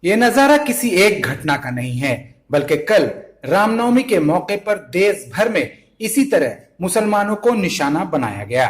ये नजारा किसी एक घटना का नहीं है, बल्कि कल रामनवमी के मौके पर देश भर में इसी तरह मुसलमानों को निशाना बनाया गया।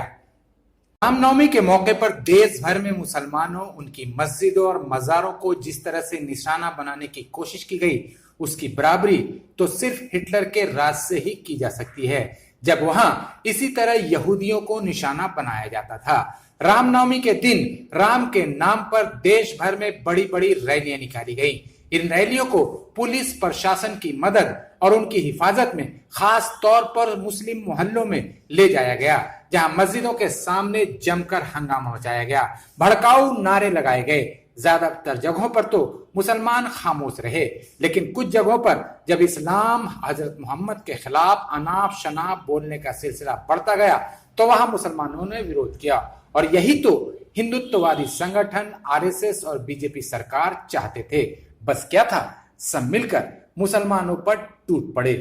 रामनवमी के मौके पर देश भर में मुसलमानों, उनकी मस्जिदों और मजारों को जिस तरह से निशाना बनाने की कोशिश की गई, उसकी बराबरी तो सिर्फ हिटलर के राज से ही की जा सकती है, जब वहां इसी तरह यहूदियों को निशाना बनाया जाता था। रामनवमी के दिन राम के नाम पर देश भर में बड़ी बड़ी रैलियां निकाली गई। इन रैलियों को पुलिस प्रशासन की मदद और उनकी हिफाजत में खास तौर पर मुस्लिम मोहल्लों में ले जाया गया, जहां मस्जिदों के सामने जमकर हंगामा मचाया गया, भड़काऊ नारे लगाए गए। ज्यादातर जगहों पर तो मुसलमान खामोश रहे, लेकिन कुछ जगहों पर जब इस्लाम, हजरत मोहम्मद के खिलाफ अनाप शनाप बोलने का सिलसिला बढ़ता गया, तो वहां मुसलमानों ने विरोध किया। और यही तो हिंदुत्ववादी संगठन आरएसएस और बीजेपी सरकार चाहते थे। बस क्या था, सब मिलकर मुसलमानों पर टूट पड़े।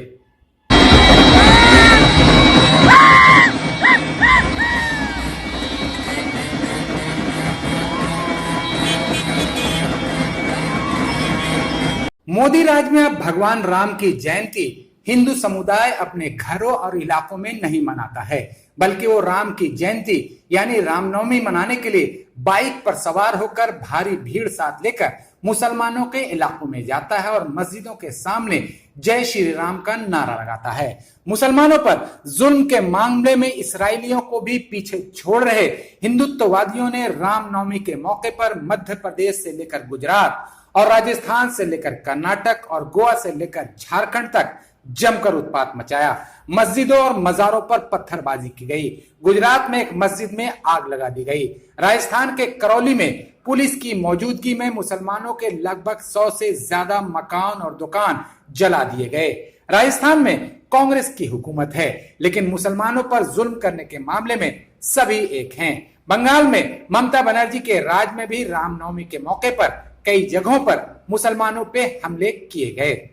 मोदी राज में अब भगवान राम की जयंती हिंदू समुदाय अपने घरों और इलाकों में नहीं मनाता है, बल्कि वो राम की जयंती यानी रामनवमी मनाने के लिए बाइक पर सवार होकर भारी भीड़ साथ लेकर मुसलमानों के इलाकों में जाता है और मस्जिदों के सामने जय श्री राम का नारा लगाता है। मुसलमानों पर जुल्म के मामले में इस्राएलियों को भी पीछे छोड़ रहे हिंदुत्ववादियों ने रामनवमी के मौके पर मध्य प्रदेश से लेकर गुजरात और राजस्थान से लेकर कर्नाटक और गोवा से लेकर झारखंड तक जमकर उत्पात मचाया। मस्जिदों और मजारों पर पत्थरबाजी की गई। गुजरात में एक मस्जिद में आग लगा दी गई। राजस्थान के करौली में पुलिस की मौजूदगी में मुसलमानों के लगभग 100 से ज्यादा मकान और दुकान जला दिए गए। राजस्थान में कांग्रेस की हुकूमत है, लेकिन मुसलमानों पर जुल्म करने के मामले में सभी एक हैं। बंगाल में ममता बनर्जी के राज में भी रामनवमी के मौके पर कई जगहों पर मुसलमानों पे हमले किए गए।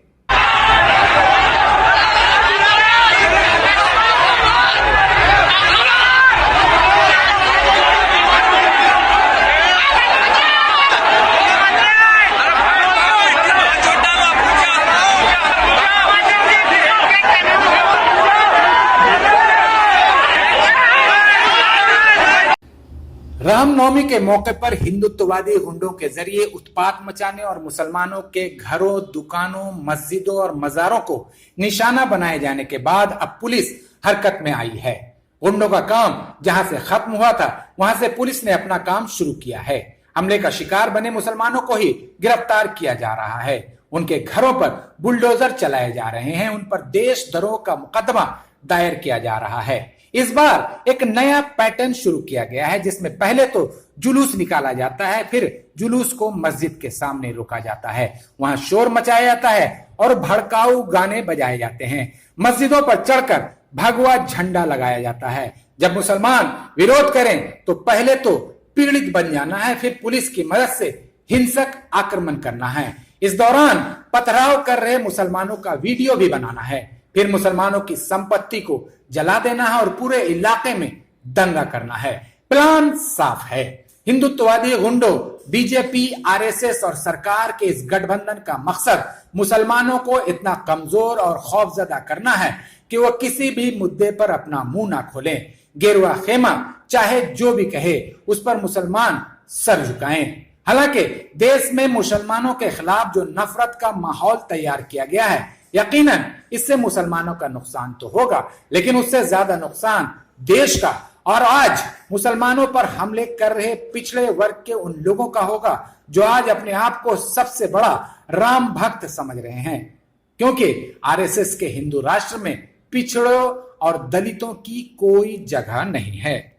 रामनवमी के मौके पर हिंदुत्ववादी गुंडों के जरिए उत्पात मचाने और मुसलमानों के घरों, दुकानों, मस्जिदों और मजारों को निशाना बनाए जाने के बाद अब पुलिस हरकत में आई है। गुंडों का काम जहां से खत्म हुआ था, वहां से पुलिस ने अपना काम शुरू किया है। हमले का शिकार बने मुसलमानों को ही गिरफ्तार किया जा रहा है। उनके घरों पर बुलडोजर चलाए जा रहे हैं। उन पर देशद्रोह का मुकदमा दायर किया जा रहा है। इस बार एक नया पैटर्न शुरू किया गया है, जिसमें पहले तो जुलूस निकाला जाता है, फिर जुलूस को मस्जिद के सामने रोका जाता है, वहां शोर मचाया जाता है और भड़काऊ गाने बजाए जाते हैं। मस्जिदों पर चढ़कर भगवा झंडा लगाया जाता है। जब मुसलमान विरोध करें तो पहले तो पीड़ित बन जाना है, फिर पुलिस की मदद से हिंसक आक्रमण करना है। इस दौरान पथराव कर रहे मुसलमानों का वीडियो भी बनाना है, फिर मुसलमानों की संपत्ति को जला देना है और पूरे इलाके में दंगा करना है। प्लान साफ है। हिंदुत्ववादी गुंडों, बीजेपी, आरएसएस और सरकार के इस गठबंधन का मकसद मुसलमानों को इतना कमजोर और खौफजदा करना है कि वो किसी भी मुद्दे पर अपना मुंह ना खोलें। गेरुआ खेमा चाहे जो भी कहे, उस पर मुसलमान सर झुकाएं। हालांकि देश में मुसलमानों के खिलाफ जो नफरत का माहौल तैयार किया गया है, यकीनन इससे मुसलमानों का नुकसान तो होगा, लेकिन उससे ज्यादा नुकसान देश का और आज मुसलमानों पर हमले कर रहे पिछड़े वर्ग के उन लोगों का होगा जो आज अपने आप को सबसे बड़ा राम भक्त समझ रहे हैं, क्योंकि आरएसएस के हिंदू राष्ट्र में पिछड़ों और दलितों की कोई जगह नहीं है।